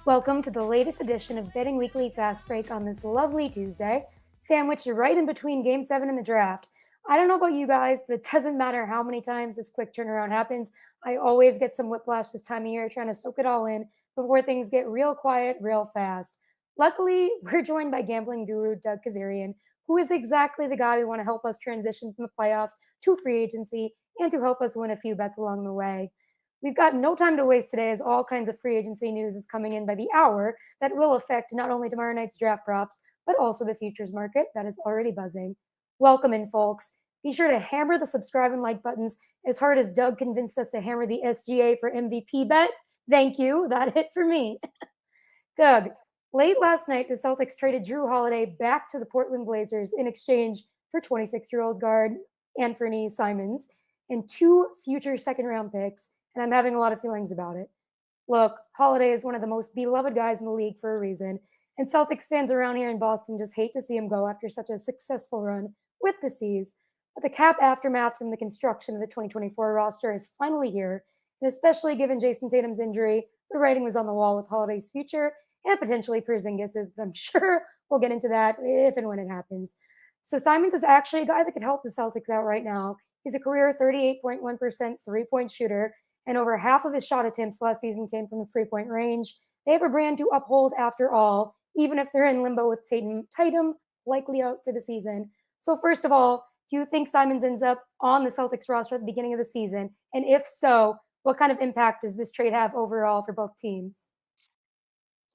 Welcome to the latest edition of Betting Weekly Fast Break on this lovely Tuesday, sandwiched right in between Game 7 and the draft. I don't know about you guys, but it doesn't matter how many times this quick turnaround happens. I always get some whiplash this time of year trying to soak it all in before things get real quiet real fast. Luckily, we're joined by gambling guru Doug Kezirian, who is exactly the guy we want to help us transition from the playoffs to free agency and to help us win a few bets along the way. We've got no time to waste today as all kinds of free agency news is coming in by the hour that will affect not only tomorrow night's draft props, but also the futures market that is already buzzing. Welcome in, folks. Be sure to hammer the subscribe and like buttons as hard as Doug convinced us to hammer the SGA for MVP bet. Thank you. That hit for me. Doug, late last night, the Celtics traded Drew Holiday back to the Portland Blazers in exchange for 26-year-old guard Anthony Simons and two future second-round picks, and I'm having a lot of feelings about it. Look, Holiday is one of the most beloved guys in the league for a reason, and Celtics fans around here in Boston just hate to see him go after such a successful run with the C's. But the cap aftermath from the construction of the 2024 roster is finally here, and especially given Jason Tatum's injury, the writing was on the wall with Holiday's future and potentially Porzingis's, but I'm sure we'll get into that if and when it happens. So Simons is actually a guy that could help the Celtics out right now. He's a career 38.1% three-point shooter, and over half of his shot attempts last season came from the three-point range. They have a brand to uphold after all, even if they're in limbo with Tatum likely out for the season. So first of all, do you think Simons ends up on the Celtics roster at the beginning of the season? And if so, what kind of impact does this trade have overall for both teams?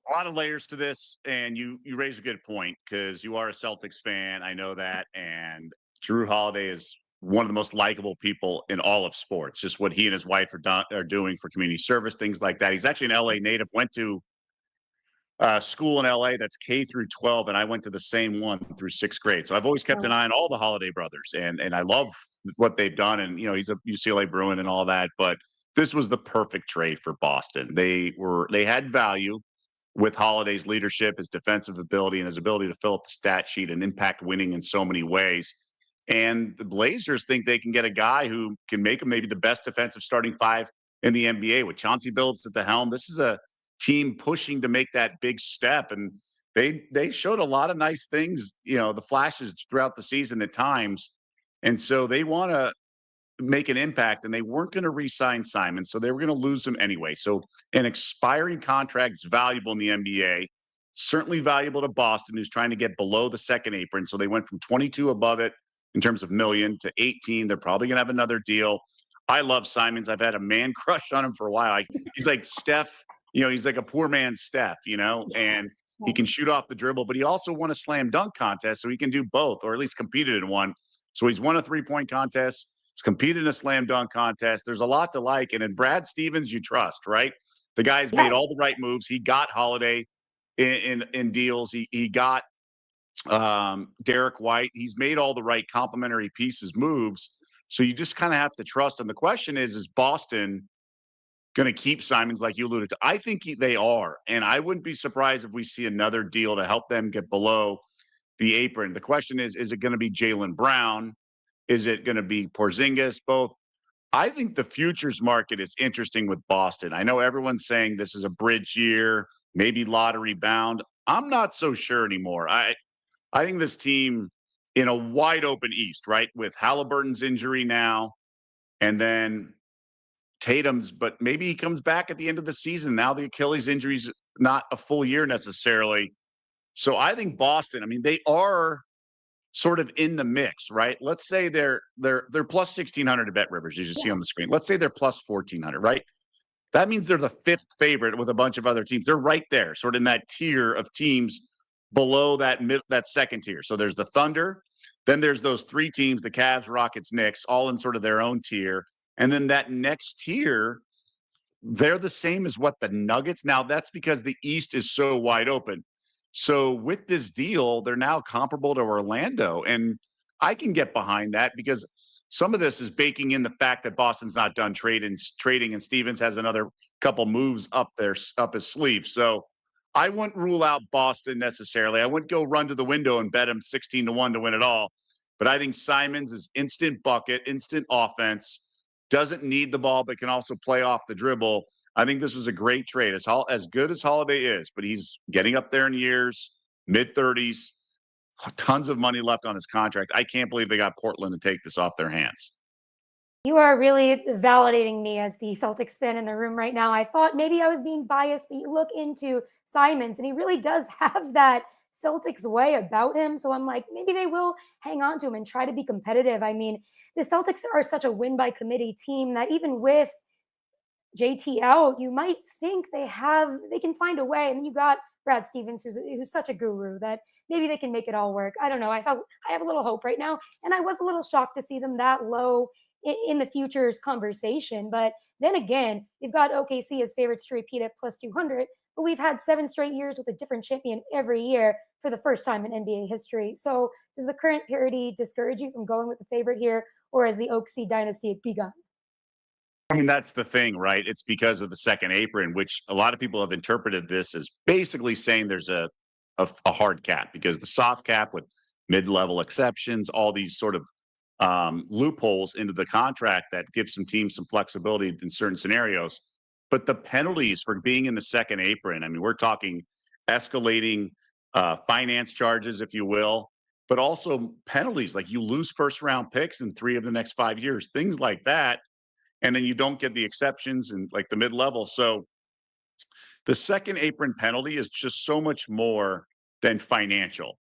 A lot of layers to this, and you raise a good point because you are a Celtics fan. I know that, and Drew Holiday is one of the most likable people in all of sports. Just what he and his wife are doing for community service, things like that. He's actually an LA native. Went to school in LA that's K through 12, and I went to the same one through sixth grade. So I've always kept an Oh, eye on all the Holiday brothers, and I love what they've done. And he's a UCLA Bruin and all that, but this was the perfect trade for Boston. They had value with Holiday's leadership, his defensive ability, and his ability to fill up the stat sheet and impact winning in so many ways. And the Blazers think they can get a guy who can make them maybe the best defensive starting five in the NBA with Chauncey Billups at the helm. This is a team pushing to make that big step, and they showed a lot of nice things, the flashes throughout the season at times, and so they want to make an impact, and they weren't going to re-sign Simon, so they were going to lose him anyway. So an expiring contract is valuable in the NBA, certainly valuable to Boston, who's trying to get below the second apron. So they went from 22 above it in terms of million to 18. They're probably going to have another deal. I love Simons. I've had a man crush on him for a while. He's like Steph, he's like a poor man's Steph, and he yeah. can shoot off the dribble, but he also won a slam dunk contest, so he can do both, or at least competed in one. So he's won a three-point contest. He's competed in a slam dunk contest. There's a lot to like. And in Brad Stevens, you trust, right? The guy's made Yes. all the right moves. He got Holiday in deals. He got Derek White. He's made all the right complementary pieces moves. So you just kind of have to trust him. The question is Boston going to keep Simons like you alluded to? I think they are. And I wouldn't be surprised if we see another deal to help them get below the apron. The question is it going to be Jaylen Brown? Is it going to be Porzingis? Both. I think the futures market is interesting with Boston. I know everyone's saying this is a bridge year, maybe lottery bound. I'm not so sure anymore. I think this team in a wide open East, right, with Halliburton's injury now, and then Tatum's, but maybe he comes back at the end of the season. Now the Achilles injury's not a full year necessarily. So I think Boston, I mean, they are sort of in the mix, right? Let's say they're plus 1,600 to Bet Rivers, as you see Yeah. on the screen. Let's say they're plus 1,400, right? That means they're the fifth favorite with a bunch of other teams. They're right there, sort of in that tier of teams below that second tier. So there's the Thunder, then there's those three teams, the Cavs, Rockets, Knicks, all in sort of their own tier. And then that next tier, they're the same as what the Nuggets. Now that's because the East is so wide open. So with this deal, they're now comparable to Orlando. And I can get behind that because some of this is baking in the fact that Boston's not done trading and Stevens has another couple moves up his sleeve. So I wouldn't rule out Boston necessarily. I wouldn't go run to the window and bet him 16-1 to win it all. But I think Simons is instant bucket, instant offense, doesn't need the ball, but can also play off the dribble. I think this was a great trade. As good as Holiday is, but he's getting up there in years, mid-30s, tons of money left on his contract. I can't believe they got Portland to take this off their hands. You are really validating me as the Celtics fan in the room right now. I thought maybe I was being biased, but you look into Simons and he really does have that Celtics way about him. So I'm like, maybe they will hang on to him and try to be competitive. I mean, the Celtics are such a win by committee team that even with JT out, you might think they can find a way. And then you got Brad Stevens, who's such a guru that maybe they can make it all work. I don't know. I have a little hope right now, and I was a little shocked to see them that low in the futures conversation. But then again, you've got OKC as favorites to repeat at plus 200, but we've had 7 straight years with a different champion every year for the first time in NBA history. So does the current parity discourage you from going with the favorite here, or has the OKC dynasty begun? I mean, that's the thing, right? It's because of the second apron, which a lot of people have interpreted this as basically saying there's a hard cap because the soft cap with mid-level exceptions, all these sort of loopholes into the contract that give some teams some flexibility in certain scenarios. But the penalties for being in the second apron, I mean, we're talking escalating finance charges, if you will, but also penalties like you lose first round picks in 3 of the next 5 years, things like that, and then you don't get the exceptions and like the mid level. So the second apron penalty is just so much more than financial.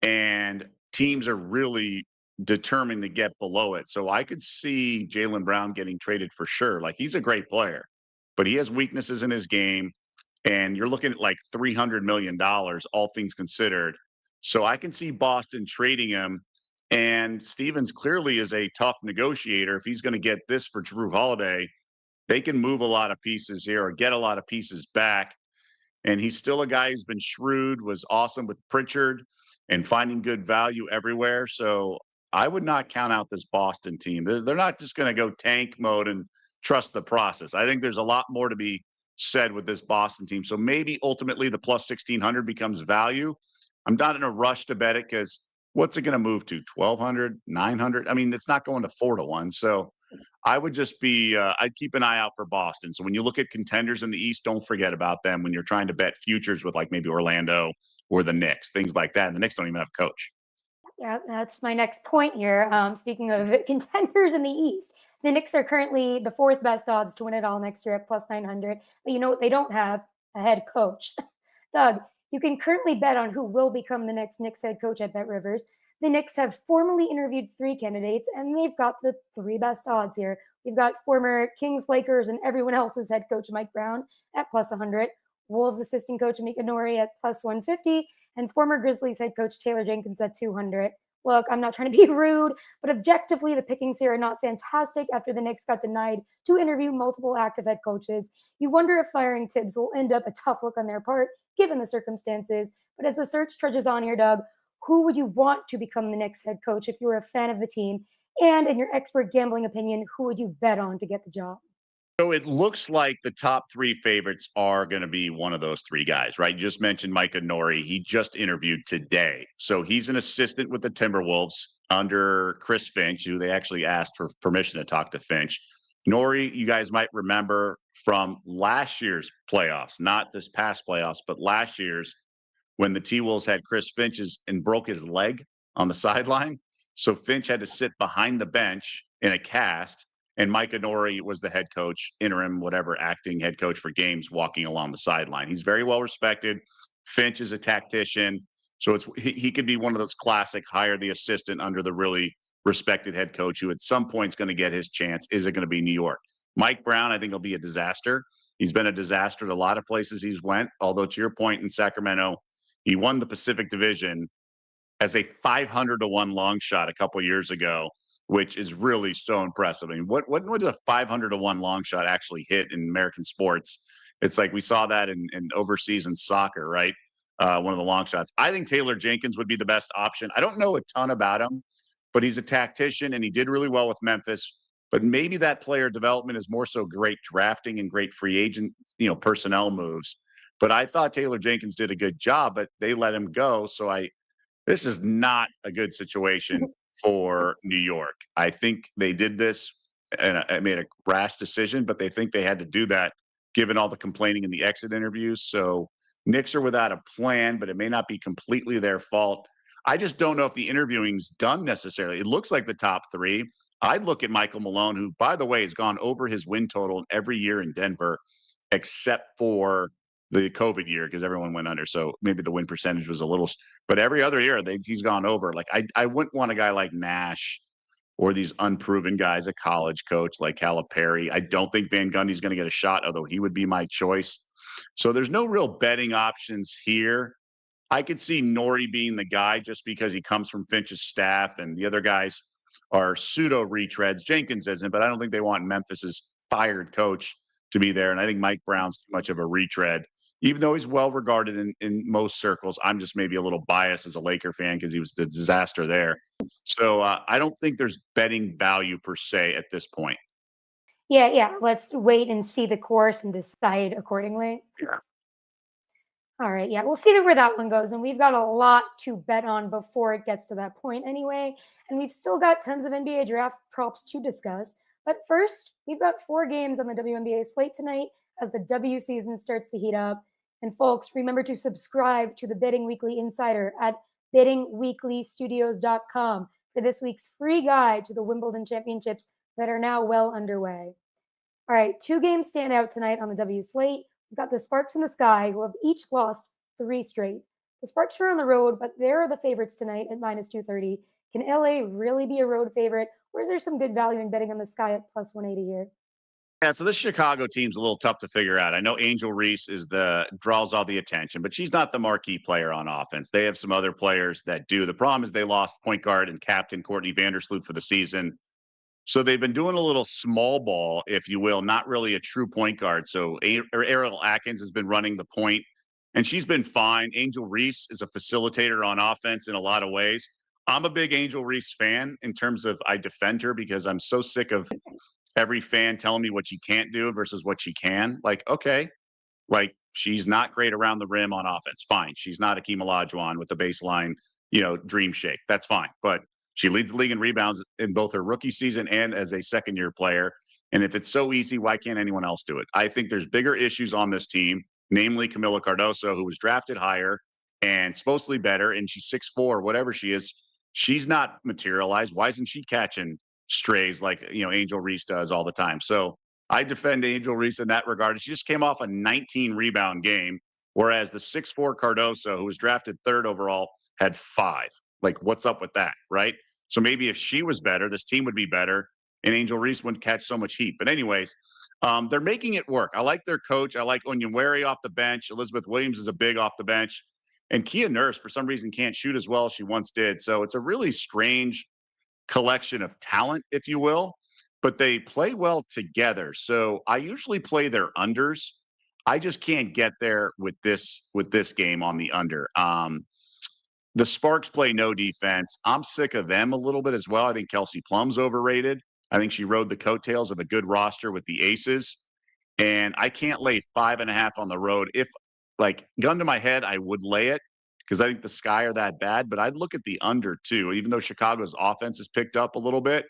And teams are really determined to get below it. So I could see Jalen Brown getting traded for sure. Like he's a great player, but he has weaknesses in his game. And you're looking at like $300 million, all things considered. So I can see Boston trading him. And Stevens clearly is a tough negotiator. If he's going to get this for Drew Holiday, they can move a lot of pieces here or get a lot of pieces back. And he's still a guy who's been shrewd, was awesome with Pritchard and finding good value everywhere. So I would not count out this Boston team. They're not just going to go tank mode and trust the process. I think there's a lot more to be said with this Boston team. So maybe ultimately the plus 1600 becomes value. I'm not in a rush to bet it because what's it going to move to? 1200, 900? I mean, it's not going to 4 to 1. So I would just be, I'd keep an eye out for Boston. So when you look at contenders in the East, don't forget about them when you're trying to bet futures with like maybe Orlando or the Knicks, things like that. And the Knicks don't even have a coach. Yeah, that's my next point here. Speaking of contenders in the East, the Knicks are currently the fourth best odds to win it all next year at plus 900. But you know what? They don't have a head coach. Doug, you can currently bet on who will become the next Knicks head coach at Bet Rivers. The Knicks have formally interviewed three candidates, and they've got the three best odds here. You've got former Kings, Lakers, and everyone else's head coach Mike Brown at plus 100, Wolves assistant coach Mika Nori at plus 150, and former Grizzlies head coach Taylor Jenkins at 200. Look, I'm not trying to be rude, but objectively, the pickings here are not fantastic after the Knicks got denied to interview multiple active head coaches. You wonder if firing Tibbs will end up a tough look on their part, given the circumstances. But as the search trudges on here, Doug, who would you want to become the next head coach if you were a fan of the team? And in your expert gambling opinion, who would you bet on to get the job? So it looks like the top three favorites are going to be one of those three guys, right? You just mentioned Micah Nori. He just interviewed today. So he's an assistant with the Timberwolves under Chris Finch, who they actually asked for permission to talk to Finch. Nori, you guys might remember from last year's playoffs, not this past playoffs, but last year's when the T Wolves had Chris Finch's and broke his leg on the sideline. So Finch had to sit behind the bench in a cast, and Mike Nori was the head coach, interim, whatever, acting head coach for games, walking along the sideline. He's very well respected. Finch is a tactician, so he could be one of those classic hire the assistant under the really respected head coach who at some point is going to get his chance. Is it going to be New York? Mike Brown, I think, will be a disaster. He's been a disaster at a lot of places he's went. Although to your point in Sacramento, he won the Pacific Division as a 500 to 1 long shot a couple years ago, which is really so impressive. I mean, what does a 500 to 1 long shot actually hit in American sports? It's like we saw that in overseas in soccer, right? One of the long shots. I think Taylor Jenkins would be the best option. I don't know a ton about him, but he's a tactician and he did really well with Memphis. But maybe that player development is more so great drafting and great free agent, personnel moves. But I thought Taylor Jenkins did a good job, but they let him go. So this is not a good situation for New York. I think they did this and I made a rash decision, but they think they had to do that given all the complaining in the exit interviews. So Knicks are without a plan, but it may not be completely their fault. I just don't know if the interviewing's done necessarily. It looks like the top three. I'd look at Michael Malone, who, by the way, has gone over his win total every year in Denver, except for the COVID year because everyone went under. So maybe the win percentage was a little, but every other year he's gone over. Like I wouldn't want a guy like Nash or these unproven guys, a college coach like Calipari. I don't think Van Gundy's going to get a shot, although he would be my choice. So there's no real betting options here. I could see Nori being the guy just because he comes from Finch's staff and the other guys are pseudo retreads. Jenkins isn't, but I don't think they want Memphis's fired coach to be there. And I think Mike Brown's too much of a retread, even though he's well regarded in most circles. I'm just maybe a little biased as a Laker fan because he was the disaster there. So I don't think there's betting value per se at this point. Yeah, yeah. Let's wait and see the course and decide accordingly. Yeah. All right, yeah, we'll see where that one goes. And we've got a lot to bet on before it gets to that point anyway. And we've still got tons of NBA draft props to discuss. But first, we've got 4 games on the WNBA slate tonight as the W season starts to heat up. And folks, remember to subscribe to the Betting Weekly Insider at bettingweeklystudios.com for this week's free guide to the Wimbledon Championships that are now well underway. All right, 2 games stand out tonight on the W slate. We've got the Sparks in the Sky, who have each lost 3 straight. The Sparks are on the road, but they're the favorites tonight at -230. Can LA really be a road favorite, or is there some good value in betting on the Sky at +180 here? Yeah, so this Chicago team's a little tough to figure out. I know Angel Reese is the draws all the attention, but she's not the marquee player on offense. They have some other players that do. The problem is they lost point guard and captain Courtney Vandersloot for the season. So they've been doing a little small ball, if you will, not really a true point guard. So Ariel Atkins has been running the point, and she's been fine. Angel Reese is a facilitator on offense in a lot of ways. I'm a big Angel Reese fan in terms of I defend her because I'm so sick of every fan telling me what she can't do versus what she can. Like, okay, like she's not great around the rim on offense. Fine. She's not Akeem Olajuwon with the baseline, dream shake. That's fine. But she leads the league in rebounds in both her rookie season and as a second year player. And if it's so easy, why can't anyone else do it? I think there's bigger issues on this team, namely Camila Cardoso, who was drafted higher and supposedly better, and she's 6'4", whatever she is. She's not materialized. Why isn't she catching strays like Angel Reese does all the time? So I defend Angel Reese in that regard. She just came off a 19 rebound game, whereas the 6'4" Cardoso, who was drafted 3rd overall, had 5. Like, what's up with that, right? So maybe if she was better, this team would be better, and Angel Reese wouldn't catch so much heat. But anyways, they're making it work. I like their coach. I like Onyenwere off the bench. Elizabeth Williams is a big off the bench. And Kia Nurse, for some reason, can't shoot as well as she once did. So it's a really strange collection of talent, if you will, but they play well together. So I usually play their unders. I just can't get there with this game on the under. The Sparks play no defense. I'm sick of them a little bit as well. I think Kelsey Plum's overrated. I think she rode the coattails of a good roster with the Aces. And I can't lay 5.5 on the road. If, like, gun to my head, I would lay it because I think the Sky are that bad. But I'd look at the under too, even though Chicago's offense has picked up a little bit.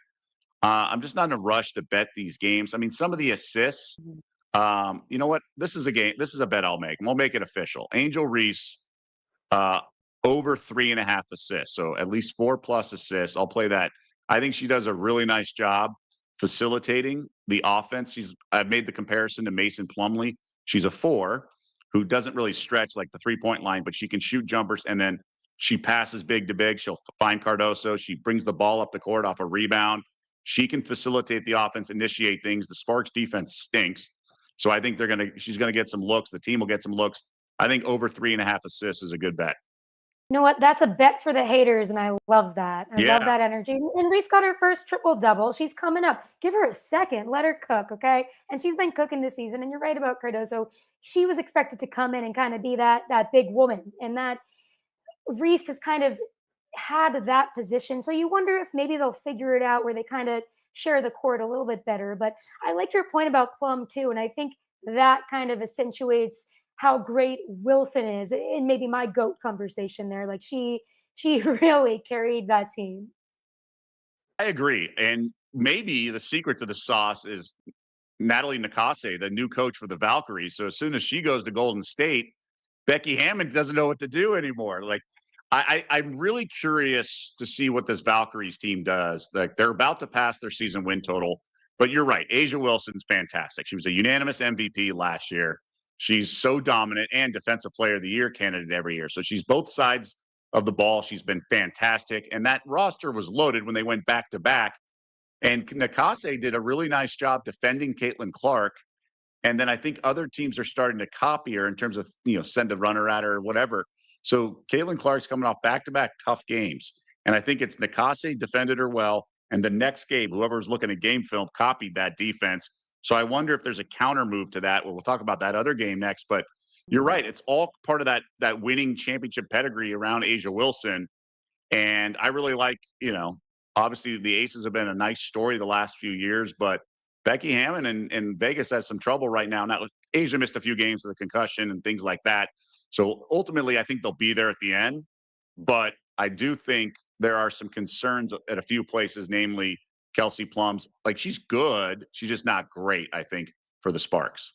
I'm just not in a rush to bet these games. I mean, some of the assists. You know what? This is a game. This is a bet I'll make. And we'll make it official. Angel Reese uh, over 3.5 assists. So at least 4+ assists. I'll play that. I think she does a really nice job facilitating the offense. I've made the comparison to Mason Plumlee. She's a 4 who doesn't really stretch like the 3-point line, but she can shoot jumpers and then she passes big to big. She'll find Cardoso. She brings the ball up the court off a rebound. She can facilitate the offense, initiate things. The Sparks defense stinks. So I think she's gonna get some looks. The team will get some looks. I think over 3.5 assists is a good bet. You know what? That's a bet for the haters, and I love that. I love Yeah. that energy. And Reese got her first triple double. She's coming up. Give her a second. Let her cook, okay? And she's been cooking this season. And you're right about Cardoso. She was expected to come in and kind of be that big woman, and that Reese has kind of had that position. So you wonder if maybe they'll figure it out where they kind of share the court a little bit better. But I like your point about Plum too, and I think that kind of accentuates how great Wilson is in maybe my goat conversation there. Like she really carried that team. I agree. And maybe the secret to the sauce is Natalie Nakase, the new coach for the Valkyries. So as soon as she goes to Golden State, Becky Hammond doesn't know what to do anymore. Like, I'm really curious to see what this Valkyries team does. Like, they're about to pass their season win total, but you're right. Asia Wilson's fantastic. She was a unanimous MVP last year. She's so dominant and Defensive Player of the Year candidate every year. So she's both sides of the ball. She's been fantastic. And that roster was loaded when they went back to back. And Nakase did a really nice job defending Caitlin Clark. And then I think other teams are starting to copy her in terms of, send a runner at her or whatever. So Caitlin Clark's coming off back-to-back tough games. And I think it's Nakase defended her well. And the next game, whoever's looking at game film copied that defense. So I wonder if there's a counter move to that. Well, we'll talk about that other game next. But you're right. It's all part of that winning championship pedigree around Asia Wilson. And I really like, obviously the Aces have been a nice story the last few years, but Becky Hammond and Vegas has some trouble right now. Now, Asia missed a few games with a concussion and things like that. So ultimately, I think they'll be there at the end. But I do think there are some concerns at a few places, namely Kelsey Plum's. Like, she's good. She's just not great, I think, for the Sparks.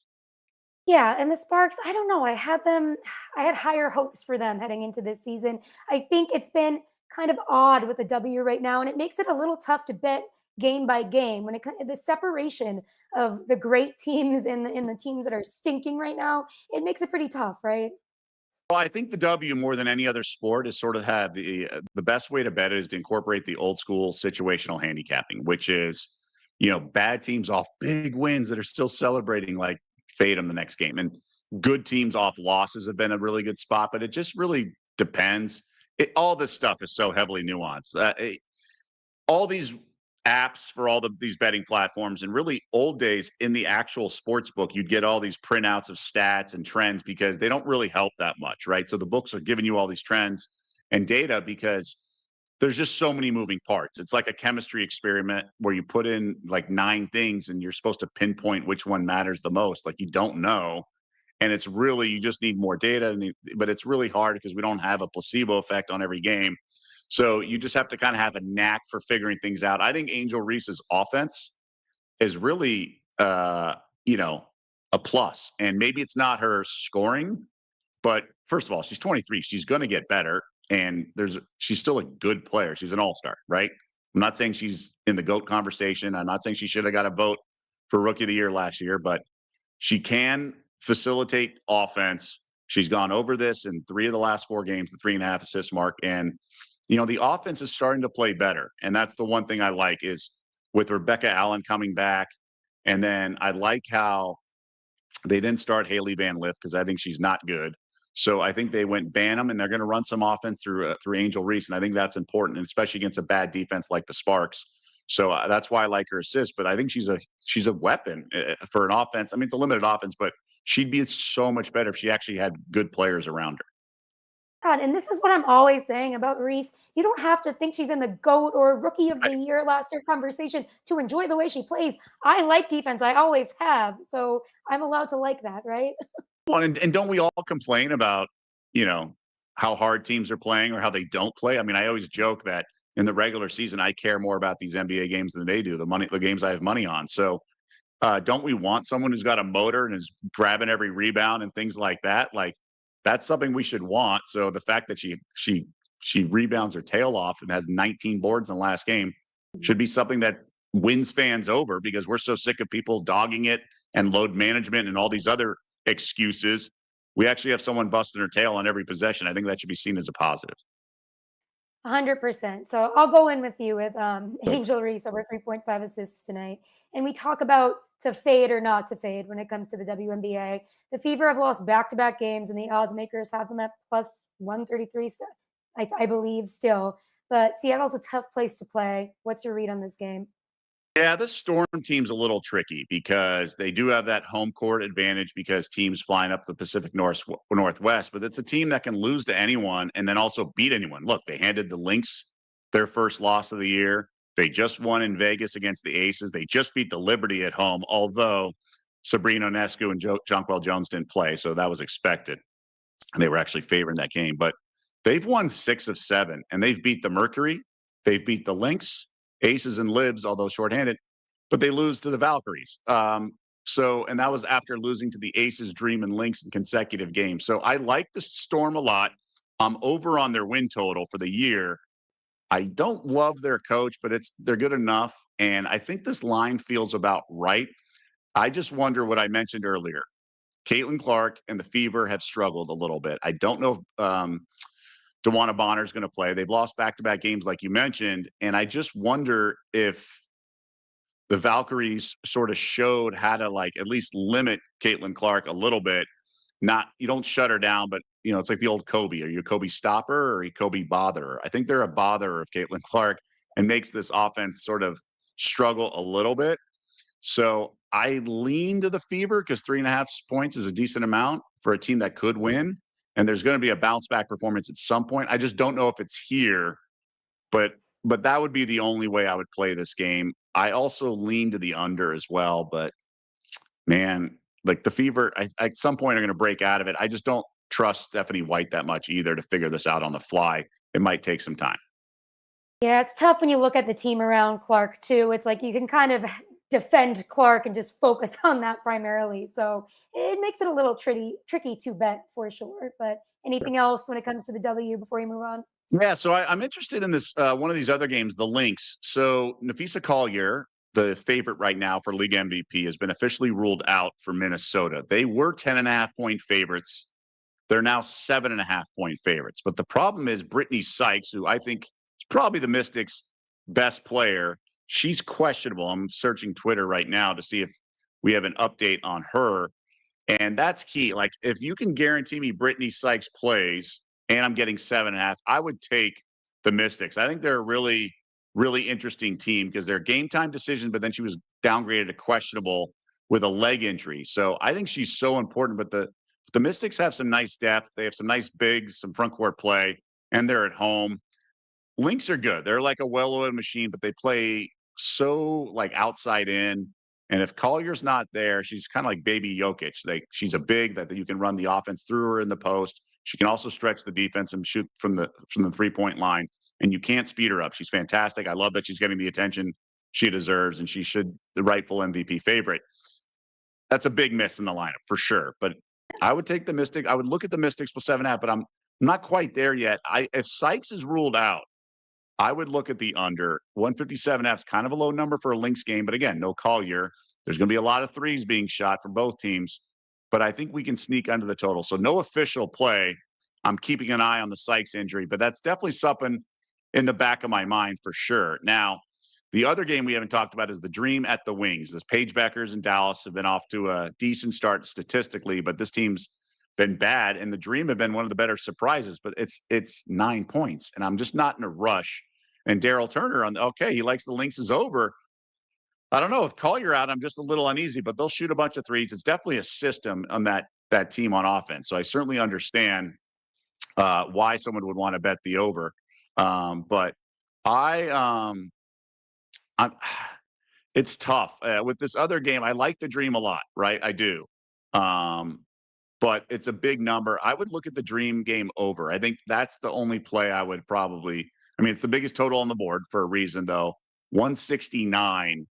Yeah, and the Sparks, I don't know. I had higher hopes for them heading into this season. I think it's been kind of odd with the W right now, and it makes it a little tough to bet game by game when the separation of the great teams and the teams that are stinking right now. It makes it pretty tough, right? Well, I think the W more than any other sport is sort of have the best way to bet it is to incorporate the old school situational handicapping, which is, bad teams off big wins that are still celebrating, like fade them the next game, and good teams off losses have been a really good spot. But it just really depends. All this stuff is so heavily nuanced. All these apps for these betting platforms, and really old days in the actual sports book, you'd get all these printouts of stats and trends because they don't really help that much, right? So the books are giving you all these trends and data because there's just so many moving parts. It's like a chemistry experiment where you put in like 9 things and you're supposed to pinpoint which one matters the most. Like, you don't know. And it's really, you just need more data, but it's really hard because we don't have a placebo effect on every game. So you just have to kind of have a knack for figuring things out. I think Angel Reese's offense is really, a plus. And maybe it's not her scoring, but first of all, she's 23. She's going to get better. And she's still a good player. She's an all-star, right? I'm not saying she's in the GOAT conversation. I'm not saying she should have got a vote for Rookie of the Year last year, but she can facilitate offense. She's gone over this in 3 of the last 4 games, the 3.5 assist mark. And the offense is starting to play better. And that's the one thing I like is with Rebecca Allen coming back. And then I like how they didn't start Haley Van Lith because I think she's not good. So I think they went Bantam, and they're going to run some offense through Angel Reese. And I think that's important, and especially against a bad defense like the Sparks. So that's why I like her assist. But I think she's a weapon for an offense. I mean, it's a limited offense, but she'd be so much better if she actually had good players around her. God, and this is what I'm always saying about Reese. You don't have to think she's in the GOAT or Rookie of the Year last year conversation to enjoy the way she plays. I like defense. I always have. So I'm allowed to like that, right? Well, and don't we all complain about, how hard teams are playing or how they don't play? I mean, I always joke that in the regular season, I care more about these NBA games than they do, the games I have money on. So don't we want someone who's got a motor and is grabbing every rebound and things like that? Like, that's something we should want. So the fact that she rebounds her tail off and has 19 boards in the last game should be something that wins fans over, because we're so sick of people dogging it and load management and all these other excuses. We actually have someone busting her tail on every possession. I think that should be seen as a positive. 100%. So I'll go in with you with Angel Reese over 3.5 assists tonight. And we talk about to fade or not to fade when it comes to the WNBA. The Fever have lost back-to-back games, and the odds makers have them at plus 133, I believe, still. But Seattle's a tough place to play. What's your read on this game? Yeah, this Storm team's a little tricky because they do have that home court advantage because teams flying up the Pacific Northwest, but it's a team that can lose to anyone and then also beat anyone. Look, they handed the Lynx their first loss of the year. They just won in Vegas against the Aces. They just beat the Liberty at home, although Sabrina Ionescu and Jonquel Jones didn't play, so that was expected. And they were actually favoring that game. But they've won 6 of 7, and they've beat the Mercury. They've beat the Lynx, Aces and Libs, although shorthanded, but they lose to the Valkyries. So, and that was after losing to the Aces, Dream, and Lynx in consecutive games. So I like the Storm a lot. I'm over on their win total for the year. I don't love their coach, but they're good enough. And I think this line feels about right. I just wonder what I mentioned earlier. Caitlin Clark and the Fever have struggled a little bit. I don't know if DeWanna Bonner is going to play. They've lost back-to-back games, like you mentioned, and I just wonder if the Valkyries sort of showed how to like at least limit Caitlin Clark a little bit. Not you don't shut her down, but it's like the old Kobe. Are you a Kobe stopper or are you Kobe botherer? I think they're a botherer of Caitlin Clark and makes this offense sort of struggle a little bit. So I lean to the Fever because 3.5 points is a decent amount for a team that could win. And there's going to be a bounce back performance at some point. I just don't know if it's here, but that would be the only way I would play this game. I also lean to the under as well, but man, like the Fever, at some point are going to break out of it. I just don't trust Stephanie White that much either to figure this out on the fly. It might take some time. Yeah, it's tough when you look at the team around Clark too. It's like you can kind of defend Clark and just focus on that primarily. So it makes it a little tricky to bet for sure. But anything else when it comes to the W before you move on? Yeah, so I'm interested in this one of these other games, the Lynx. So Nafisa Collier, the favorite right now for league MVP, has been officially ruled out for Minnesota. They were 10.5 point favorites. They're now 7.5 point favorites. But the problem is Brittany Sykes, who I think is probably the Mystics' best player. She's questionable. I'm searching Twitter right now to see if we have an update on her. And that's key. Like, if you can guarantee me Brittany Sykes plays and I'm getting 7.5, I would take the Mystics. I think they're a really, really interesting team because they're game time decision, but then she was downgraded to questionable with a leg injury. So I think she's so important. But the Mystics have some nice depth. They have some nice bigs, some front court play, and they're at home. Lynx are good. They're like a well-oiled machine, but they play so like outside in. And if Collier's not there, she's kind of like baby Jokic. She's a big that you can run the offense through her in the post. She can also stretch the defense and shoot from the 3 point line. And you can't speed her up. She's fantastic. I love that she's getting the attention she deserves, and she should the rightful MVP favorite. That's a big miss in the lineup for sure. But I would take the Mystic. I would look at the Mystics for 7.5, but I'm not quite there yet. If Sykes is ruled out, I would look at the under. 157.5 is kind of a low number for a Lynx game, but again, no Collier. There's going to be a lot of threes being shot from both teams, but I think we can sneak under the total. So no official play. I'm keeping an eye on the Sykes injury, but that's definitely something in the back of my mind for sure. Now, the other game we haven't talked about is the Dream at the Wings. The Paige Beckers in Dallas have been off to a decent start statistically, but this team's been bad, and the Dream have been one of the better surprises. But it's 9 points, and I'm just not in a rush. And Daryl Turner he likes the Lynxes over. I don't know with Collier out, I'm just a little uneasy, but they'll shoot a bunch of threes. It's definitely a system on that team on offense. So I certainly understand why someone would want to bet the over. But I I'm it's tough with this other game. I like the Dream a lot, right? I do. Um, but it's a big number. I would look at the Dream game over. I think that's the only play I would probably. I mean, it's the biggest total on the board for a reason, though. 169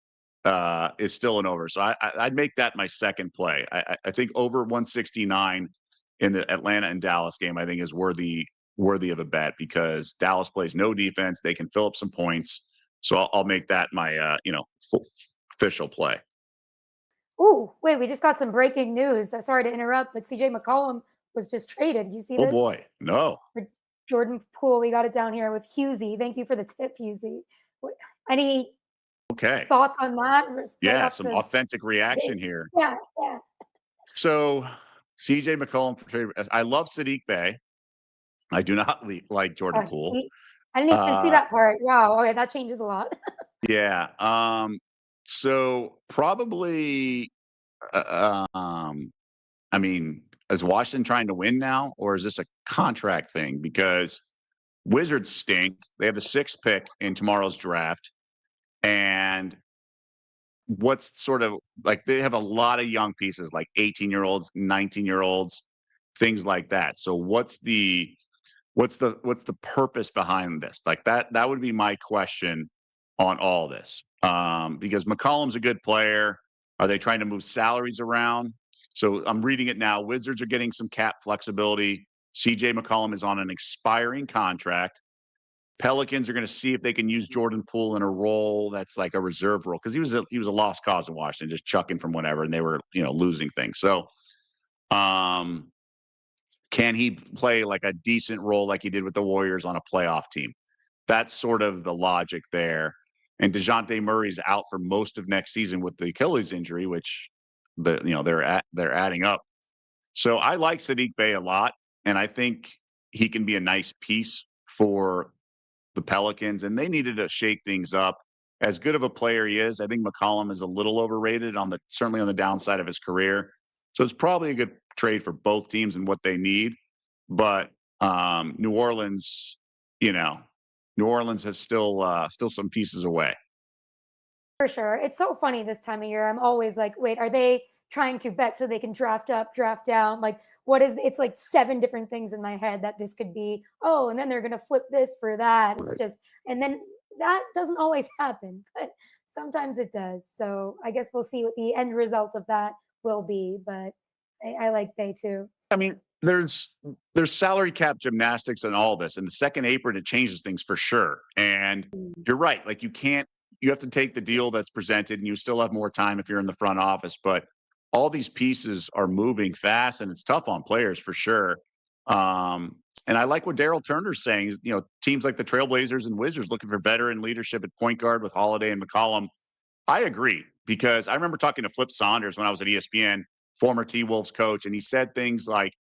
is still an over, so I'd make that my second play. I think over 169 in the Atlanta and Dallas game, I think is worthy of a bet because Dallas plays no defense. They can fill up some points, so I'll make that my official play. Ooh, wait, we just got some breaking news. Sorry to interrupt, but CJ McCollum was just traded. Did you see Oh this? boy, no. For Jordan Poole, we got it down here with Husey. Thank you for the tip, Husey. Any Okay. thoughts on that? Right Yeah, off some the authentic reaction here. yeah, yeah. So, CJ McCollum for favorite. I love Sadiq Bey. I do not like Jordan Poole. See, I didn't even see Uh, that part. Wow. Okay, that changes a lot. yeah. So probably. I mean, is Washington trying to win now, or is this a contract thing? Because Wizards stink. They have the sixth pick in tomorrow's draft, and what's sort of like they have a lot of young pieces, like 18-year-olds, 19-year-olds, things like that. So what's the purpose behind this? Like that would be my question on all this. Because McCollum's a good player. Are they trying to move salaries around? So I'm reading it now. Wizards are getting some cap flexibility. CJ McCollum is on an expiring contract. Pelicans are going to see if they can use Jordan Poole in a role that's like a reserve role because he was a lost cause in Washington, just chucking from whatever, and they were losing things. So, um, can he play like a decent role like he did with the Warriors on a playoff team? That's sort of the logic there. And DeJounte Murray's out for most of next season with the Achilles injury, which they're adding up. So I like Sadiq Bey a lot, and I think he can be a nice piece for the Pelicans, and they needed to shake things up. As good of a player he is, I think McCollum is a little overrated certainly on the downside of his career. So it's probably a good trade for both teams and what they need. But New Orleans, you know, New Orleans has still some pieces away. For sure. It's so funny this time of year. I'm always like, wait, are they trying to bet so they can draft up, draft down? Like, what is it's like seven different things in my head that this could be. Oh, and then they're going to flip this for that. It's Right. just, and then that doesn't always happen, but sometimes it does. So I guess we'll see what the end result of that will be. But I like they too. I mean, there's salary cap gymnastics and all this. And the second apron, it changes things for sure. And Mm. you're right. Like you have to take the deal that's presented, and you still have more time if you're in the front office. But all these pieces are moving fast, and it's tough on players for sure. And I like what Daryl Turner's saying. Teams like the Trailblazers and Wizards looking for veteran leadership at point guard with Holiday and McCollum. I agree because I remember talking to Flip Saunders when I was at ESPN, former T Wolves coach, and he said things like,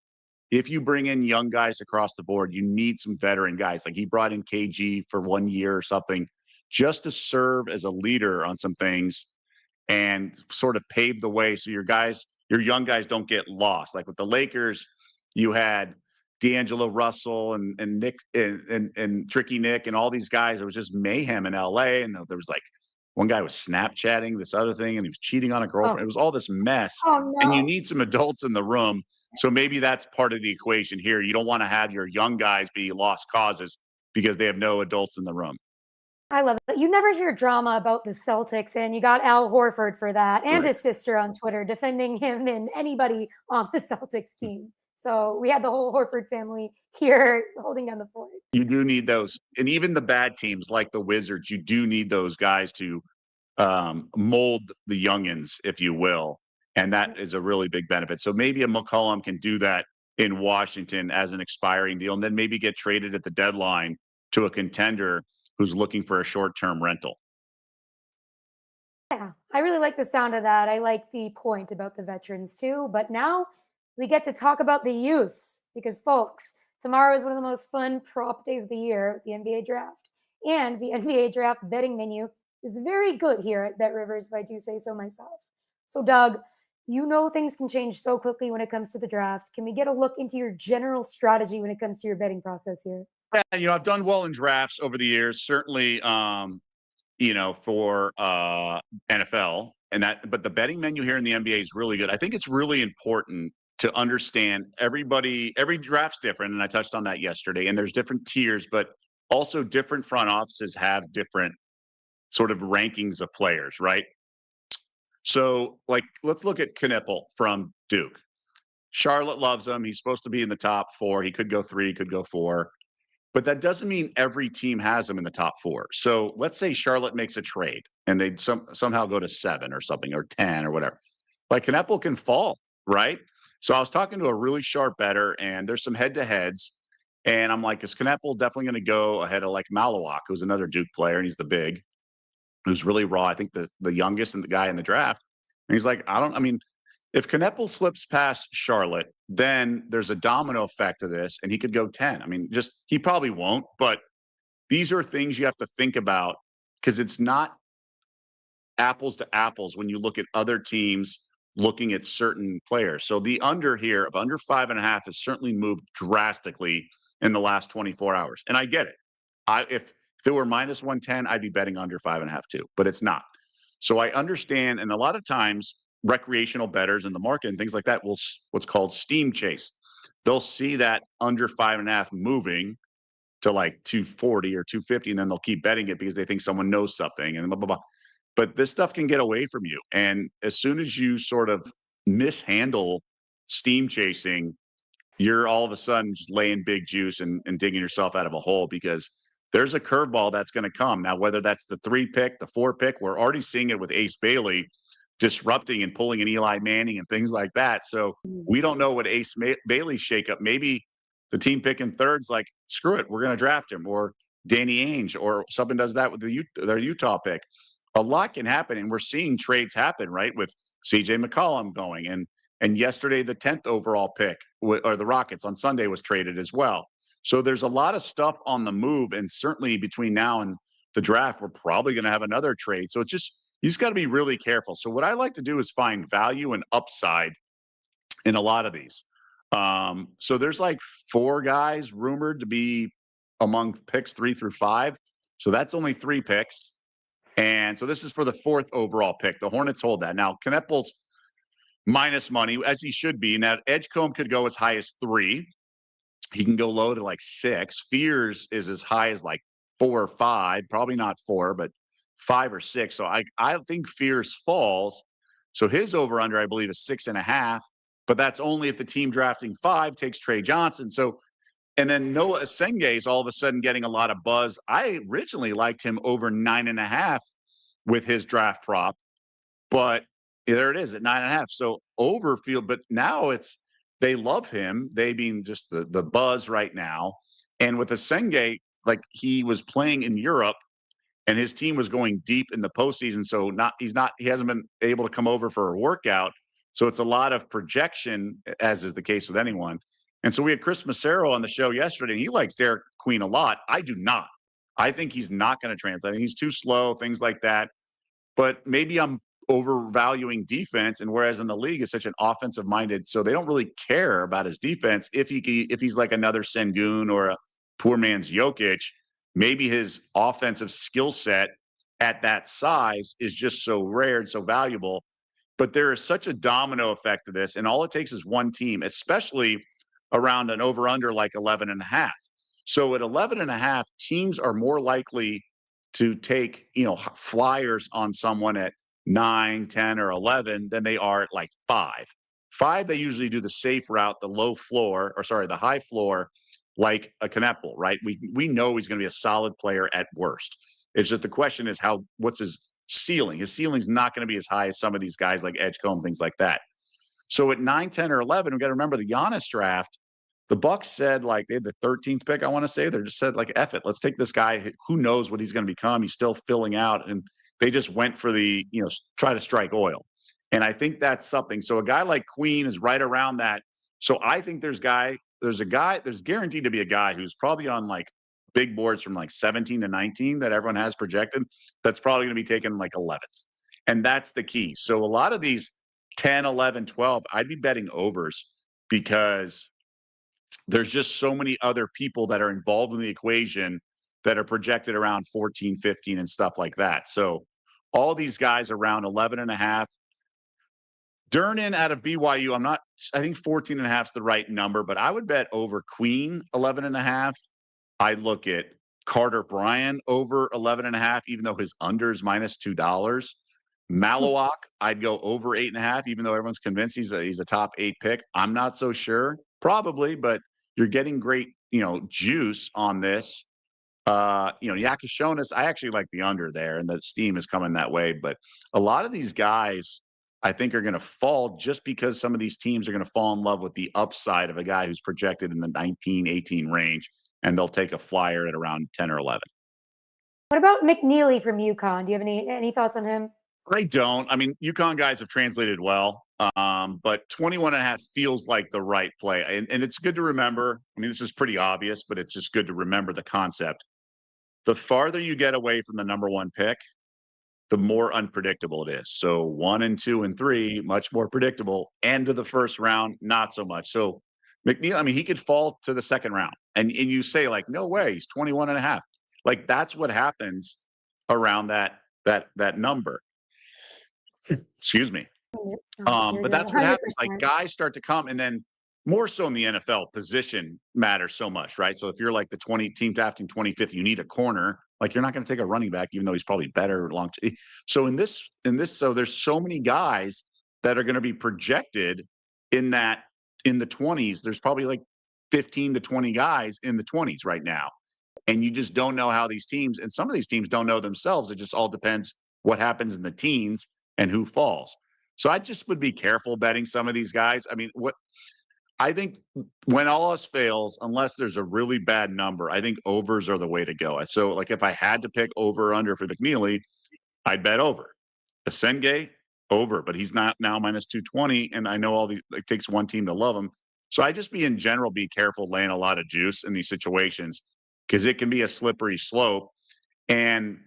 if you bring in young guys across the board, you need some veteran guys. Like he brought in KG for 1 year or something just to serve as a leader on some things and sort of pave the way so your young guys don't get lost. Like with the Lakers, you had D'Angelo Russell and Nick and Tricky Nick and all these guys. It was just mayhem in LA. And there was like one guy was Snapchatting this other thing and he was cheating on a girlfriend. Oh, It was all this mess. oh And you no. need some adults in the room. So maybe that's part of the equation here. You don't want to have your young guys be lost causes because they have no adults in the room. I love it. You never hear drama about the Celtics, and you got Al Horford for that, and Right. his sister on Twitter defending him and anybody on the Celtics team. So we had the whole Horford family here holding down the fort. You do need those. And even the bad teams like the Wizards, you do need those guys to mold the youngins, if you will. And that is a Yes. really big benefit. So maybe a McCollum can do that in Washington as an expiring deal and then maybe get traded at the deadline to a contender who's looking for a short term rental. Yeah, I really like the sound of that. I like the point about the veterans too. But now we get to talk about the youths because, folks, tomorrow is one of the most fun prop days of the year, the NBA draft. And the NBA draft betting menu is very good here at Bet Rivers, if I do say so myself. So, Doug, you know things can change so quickly when it comes to the draft. Can we get a look into your general strategy when it comes to your betting process here? Yeah, I've done well in drafts over the years, certainly for NFL but the betting menu here in the NBA is really good. I think it's really important to understand every draft's different, and I touched on that yesterday, and there's different tiers, but also different front offices have different sort of rankings of players, right? So, like, let's look at Knipple from Duke. Charlotte loves him. He's supposed to be in the top four. He could go three, could go four. But that doesn't mean every team has him in the top four. So let's say Charlotte makes a trade and they somehow go to 7 or something or 10 or whatever. Like Knepel can fall, right? So I was talking to a really sharp bettor and there's some head to heads. And I'm like, is Knepel definitely going to go ahead of like Malawak, who's another Duke player, and he's the big, who's really raw. I think the youngest and the guy in the draft. And he's like, I mean, if Knepel slips past Charlotte, then there's a domino effect to this, and he could go 10. I mean, just he probably won't, but these are things you have to think about because it's not apples to apples when you look at other teams looking at certain players. So the under here of under 5.5 has certainly moved drastically in the last 24 hours. And I get it. If it were minus 110, I'd be betting under 5.5 too, but it's not. So I understand. And a lot of times recreational bettors in the market and things like that will what's called steam chase. They'll see that under 5.5 moving to like 240 or 250, and then they'll keep betting it because they think someone knows something and blah, blah, blah. but this stuff can get away from you. And as soon as you sort of mishandle steam chasing, you're all of a sudden just laying big juice and digging yourself out of a hole because there's a curveball that's going to come. Now, whether that's the 3 pick, the 4 pick, we're already seeing it with Ace Bailey disrupting and pulling an Eli Manning and things like that. So we don't know what Bailey's shakeup. Maybe the team picking third's like, screw it, we're going to draft him, or Danny Ainge, or something does that with their Utah pick. A lot can happen, and we're seeing trades happen, right? With CJ McCollum going, and yesterday the 10th overall pick, or the Rockets on Sunday, was traded as well. So there's a lot of stuff on the move, and certainly between now and the draft, we're probably going to have another trade. So it's just you just got to be really careful. So what I like to do is find value and upside in a lot of these. So there's like 4 guys rumored to be among picks 3 through 5. So that's only 3 picks. And so this is for the 4th overall pick. The Hornets hold that. Now, Kneppel's minus money, as he should be. Now, Edgecombe could go as high as 3. He can go low to like 6. Fears is as high as like 4 or 5. Probably not 4, but 5 or 6. So I think Fears falls. So his over-under, I believe, is 6.5. But that's only if the team drafting 5 takes Trey Johnson. So, and then Noah Asenge is all of a sudden getting a lot of buzz. I originally liked him over 9.5 with his draft prop, but there it is at 9.5. So overfield, but now they love him. They being just the buzz right now. And with Asenge, like he was playing in Europe and his team was going deep in the postseason. So he hasn't been able to come over for a workout. So it's a lot of projection, as is the case with anyone. And so we had Chris Massaro on the show yesterday, and he likes Derek Queen a lot. I do not. I think he's not going to translate. I think he's too slow, things like that. But maybe I'm overvaluing defense, and whereas in the league is such an offensive minded, so they don't really care about his defense. If he's like another Sengun or a poor man's Jokic, maybe his offensive skill set at that size is just so rare and so valuable. But there is such a domino effect to this, and all it takes is one team, especially around an over under like 11.5. So at 11.5, teams are more likely to take, flyers on someone at 9, 10, or 11 than they are at like 5. 5, they usually do the safe route, the high floor, like a Kneppel, right? We know he's going to be a solid player at worst. It's just the question is what's his ceiling? His ceiling's not going to be as high as some of these guys like Edgecombe, things like that. So at 9, 10, or 11, we got to remember the Giannis draft. The Bucks said, like, they had the 13th pick, I want to say. They just said, like, F it. Let's take this guy. Who knows what he's going to become? He's still filling out. And they just went for try to strike oil. And I think that's something. So a guy like Queen is right around that. So I think there's guaranteed to be a guy who's probably on, like, big boards from, like, 17 to 19 that everyone has projected. That's probably going to be taken, like, 11th. And that's the key. So a lot of these 10, 11, 12, I'd be betting overs because there's just so many other people that are involved in the equation that are projected around 14, 15 and stuff like that. So all these guys around 11.5. Durnin out of BYU, I think 14.5 is the right number, but I would bet over Queen 11.5. I'd look at Carter Bryant over 11.5, even though his under is minus $2. Malawak, I'd go over 8.5, even though everyone's convinced he's a top 8 pick. I'm not so sure, probably, but you're getting great, juice on this. Yakashonis, I actually like the under there, and the steam is coming that way. But a lot of these guys, I think, are going to fall just because some of these teams are going to fall in love with the upside of a guy who's projected in the 19, 18 range, and they'll take a flyer at around 10 or 11. What about McNeely from UConn? Do you have any thoughts on him? I don't. I mean, UConn guys have translated well, but 21.5 feels like the right play. And it's good to remember. I mean, this is pretty obvious, but it's just good to remember the concept. The farther you get away from the number 1 pick, the more unpredictable it is. So 1 and 2 and 3, much more predictable. End of the first round, not so much. So McNeil, I mean, he could fall to the second round. And you say, like, no way, he's 21.5. Like, that's what happens around that number. Excuse me. But that's what happens. Like, guys start to come, and then more so in the NFL, position matters so much, right? So if you're like the team drafting 25th, you need a corner. Like you're not going to take a running back, even though he's probably better long. So so there's so many guys that are going to be projected in the 20s. There's probably like 15 to 20 guys in the 20s right now. And you just don't know how these teams, and some of these teams don't know themselves. It just all depends what happens in the teens and who falls. So I just would be careful betting some of these guys. I mean, what I think when all else fails, unless there's a really bad number, I think overs are the way to go. So, like, if I had to pick over or under for McNeely, I'd bet over. Asenge, over, but he's not now minus 220. And I know it takes one team to love him. So I just be in general, be careful laying a lot of juice in these situations because it can be a slippery slope. And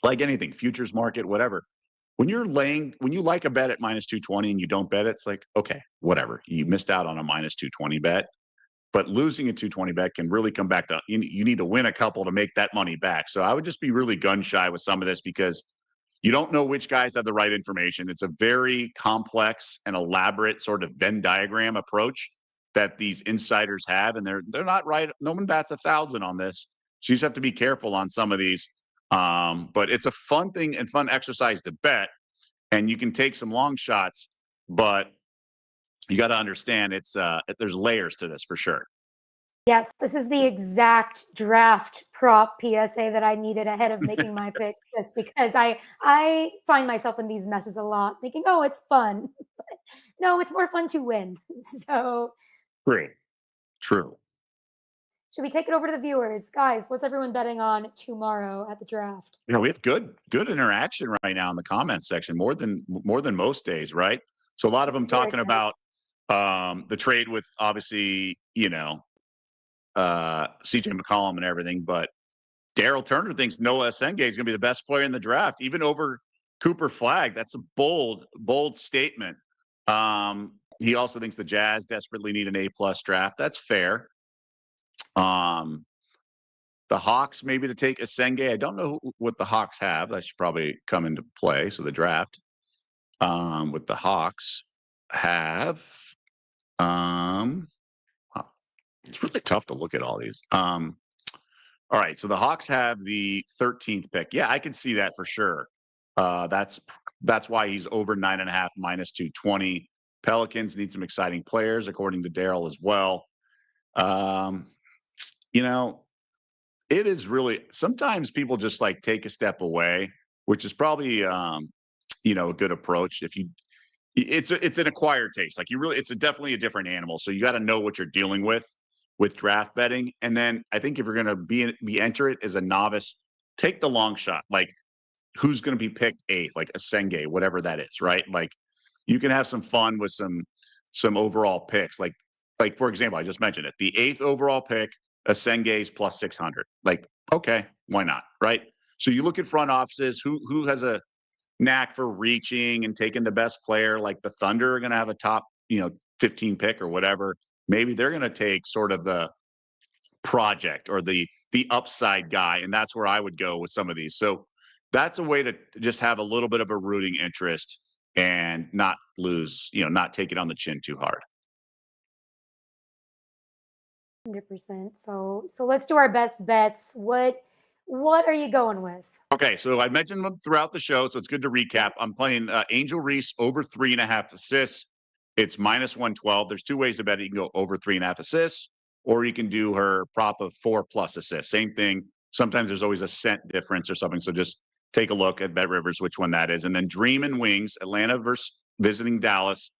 like anything, futures market, whatever, when you like a bet at minus 220 and you don't bet it, it's like, okay, whatever. You missed out on a minus 220 bet. But losing a 220 bet can really come back to you need to win a couple to make that money back. So I would just be really gun shy with some of this because you don't know which guys have the right information. It's a very complex and elaborate sort of Venn diagram approach that these insiders have, and they're not right. No one bats 1,000 on this, so you just have to be careful on some of these. But it's a fun thing and fun exercise to bet, and you can take some long shots, but you got to understand there's layers to this for sure. Yes, this is the exact draft prop PSA that I needed ahead of making my picks, just because I find myself in these messes a lot, thinking, "Oh, it's fun." But no, it's more fun to win. So, Great. True. should we take it over to the viewers, guys? What's everyone betting on tomorrow at the draft? We have good interaction right now in the comments section, more than most days, right? So a lot of them Let's hear it, talking guys. about the trade with obviously, CJ McCollum and everything, but Daryl Turner thinks Noah Asenge is going to be the best player in the draft, even over Cooper Flagg. That's a bold statement. He also thinks the Jazz desperately need an A+ draft. That's fair. The Hawks maybe to take Asenge. I don't know what the Hawks have. That should probably come into play. So the draft with the Hawks have. Wow, it's really tough to look at all these. All right, so the Hawks have the 13th pick. Yeah, I can see that for sure. That's why he's over 9.5 minus 220. Pelicans need some exciting players, according to Daryl as well. You know, it is really sometimes people just like take a step away, which is probably a good approach. It's an acquired taste. Like it's definitely a different animal. So you got to know what you're dealing with draft betting. And then I think if you're going to be enter it as a novice, take the long shot. Like who's going to be picked eighth, like Asenge, whatever that is, right? Like you can have some fun with some overall picks. Like for example, I just mentioned it. The 8th overall pick, Asenge's plus 600. Like, okay, why not? Right. So you look at front offices, who has a knack for reaching and taking the best player. Like the Thunder are going to have a top, 15 pick or whatever. Maybe they're going to take sort of the project or the upside guy, and that's where I would go with some of these. So that's a way to just have a little bit of a rooting interest and not lose, not take it on the chin too hard. 100%. So let's do our best bets. What are you going with? Okay, so I mentioned them throughout the show, so it's good to recap. I'm playing Angel Reese over 3.5 assists. It's minus 112. There's two ways to bet it. You can go over 3.5 assists, or you can do her prop of 4+ assists. Same thing. Sometimes there's always a cent difference or something. So just take a look at Bet Rivers, which one that is. And then Dream and Wings, Atlanta versus visiting Dallas,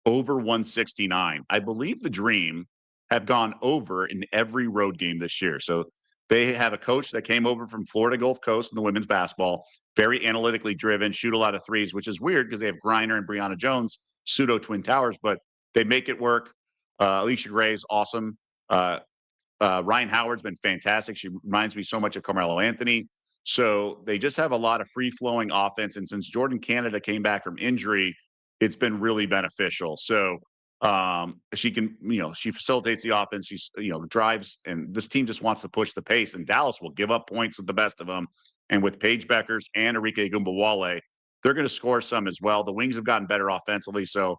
over 169. I believe the Dream have gone over in every road game this year. So they have a coach that came over from Florida Gulf Coast in the women's basketball, very analytically driven, shoot a lot of threes, which is weird because they have Griner and Brianna Jones, pseudo twin towers, but they make it work. Alicia Gray is awesome. Ryan Howard's been fantastic. She reminds me so much of Carmelo Anthony. So they just have a lot of free-flowing offense. And since Jordan Canada came back from injury, it's been really beneficial. So she can, she facilitates the offense. She's, drives, and this team just wants to push the pace. And Dallas will give up points with the best of them. And with Paige Beckers and Arike Gumbawale, they're going to score some as well. The Wings have gotten better offensively. So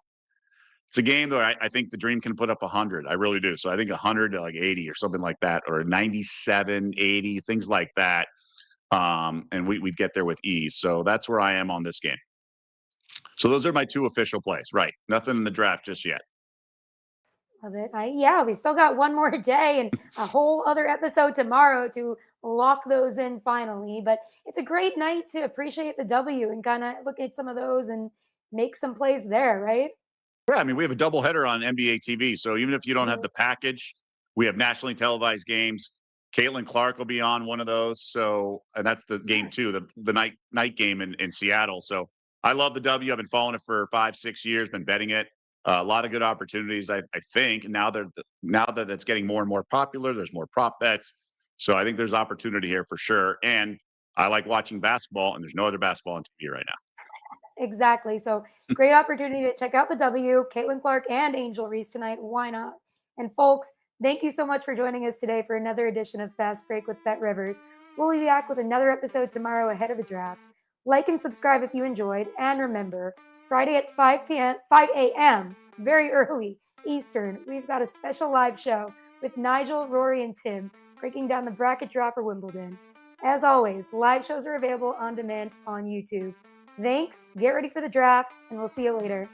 it's a game that I think the Dream can put up 100. I really do. So I think 100 to like 80 or something like that, or 97, 80, things like that. and we'd get there with ease. So that's where I am on this game. So those are my two official plays. Right. Nothing in the draft just yet. Love it. Yeah, we still got one more day and a whole other episode tomorrow to lock those in finally. But it's a great night to appreciate the W and kind of look at some of those and make some plays there, right? Yeah, I mean, we have a doubleheader on NBA TV. So even if you don't have Yeah. the package, we have nationally televised games. Caitlin Clark will be on one of those. So, and that's the game too, the night game in Seattle. So I love the W. I've been following it for 5, 6 years, been betting it. A lot of good opportunities, I think. Now that it's getting more and more popular, there's more prop bets. So I think there's opportunity here for sure. And I like watching basketball, and there's no other basketball on TV right now. Exactly. So great opportunity to check out the W, Caitlin Clark and Angel Reese tonight. Why not? And folks, thank you so much for joining us today for another edition of Fast Break with Bet Rivers. We'll be back with another episode tomorrow ahead of the draft. Like and subscribe if you enjoyed. And remember, Friday at 5 a.m., very early Eastern, we've got a special live show with Nigel, Rory, and Tim breaking down the bracket draw for Wimbledon. As always, live shows are available on demand on YouTube. Thanks, get ready for the draft, and we'll see you later.